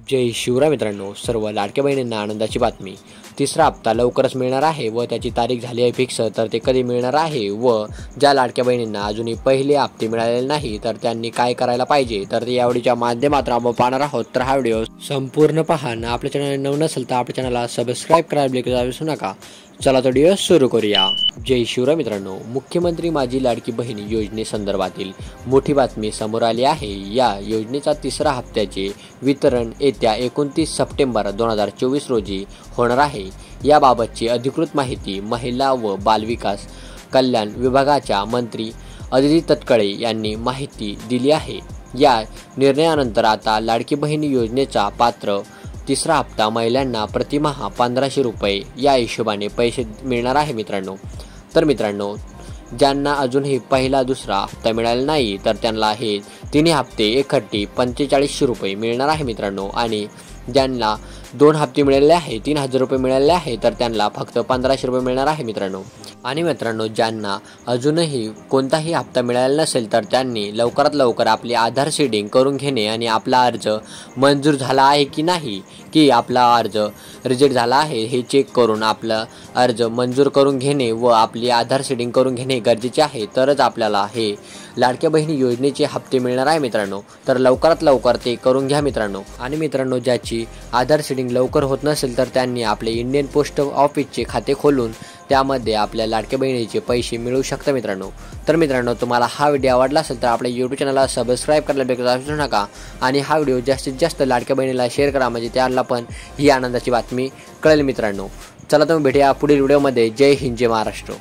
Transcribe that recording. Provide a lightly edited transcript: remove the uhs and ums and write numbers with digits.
जय शिवराय मित्रांनो, सर्व लाडक्या बहिणींना आनंदाची बातमी। तिसरा हप्ता लवकरच मिळणार आहे व त्याची तारीख झाली आहे फिक्स। तर ते कधी मिळणार आहे व ज्या लाडक्या बहिणींना अजूनही पहिले हप्ते मिळालेले नाही तर त्यांनी काय करायला पाहिजे, तर या व्हिडिओच्या माध्यमातून आपण पाहणार आहोत। तर हा व्हिडिओ संपूर्ण पहा आणि आपल्या चॅनल नवीन नसेल तर आपल्या चॅनलला सबस्क्राइब करायला विसरू नका। चला तर व्हिडिओ सुरू करूया। जय शिवराय मित्रांनो, मुख्यमंत्री माझी लाडकी बहीण योजनेसंदर्भातील मोठी बातमी समोर आली आहे। या योजनेचा तिसरा हप्त्याचे वितरण येत्या 29 सप्टेंबर 2024 रोजी होणार आहे। याबाबतची अधिकृत माहिती महिला व बालविकास कल्याण विभागाच्या मंत्री अदिती तटकरे यांनी माहिती दिली आहे। या निर्णयानंतर आता लाडकी बहीण योजनेचा पात्र तिसरा हप्ता महिलांना प्रतिमाह 1500 रुपये या हिशोबाने पैसे मिळणार आहे मित्रांनो। तर मित्रांनो, ज्यांना अजूनही पहिला दुसरा हप्ता मिळाला नाही तर त्यांना हे तिन्ही हप्ते एकखट्टी 4500 रुपये मिळणार आहे मित्रांनो। आणि ज्यांना 2 हप्ते मिळालेले आहे, 3000 रुपये मिळालेले आहे, तर त्यांना फक्त 1500 रुपये मिळणार आहे मित्रांनो। आणि मित्रांनो, ज्यांना अजूनही कोणताही हप्ता मिळालेला नसेल तर त्यांनी लवकरात लवकर आपली आधार सीडिंग करून घेणे आणि आपला अर्ज मंजूर झाला आहे की नाही, की आपला अर्ज रिजेक्ट झाला आहे हे चेक करून आपला अर्ज मंजूर करून घेणे व आपली आधार सीडिंग करून घेणे गरजेचे आहे। तरच आपल्याला हे लाडक्या बहिणी योजनेचे हप्ते मिळणार आहे मित्रांनो। तर लवकरात लवकर ते करून घ्या मित्रांनो। आणि मित्रांनो, ज्याची आधार सीडिंग लवकर होत नसेल तर त्यांनी आपले इंडियन पोस्ट ऑफिसचे खाते खोलून त्यामध्ये आपल्या लाडक्या बहिणीचे पैसे मिळू शकतात मित्रांनो। तर मित्रांनो, तुम्हाला हा व्हिडिओ आवडला असेल तर आपल्या यूट्यूब चॅनलला सबस्क्राइब करायला विसरू नका आणि हा व्हिडिओ जास्तीत जास्त लाडक्या बहिणीला शेअर करा, म्हणजे त्यांना पण ही आनंदाची बातमी कळेल मित्रांनो। चला तर भेटूया पुढील व्हिडिओमध्ये। जय हिंद, जय महाराष्ट्र।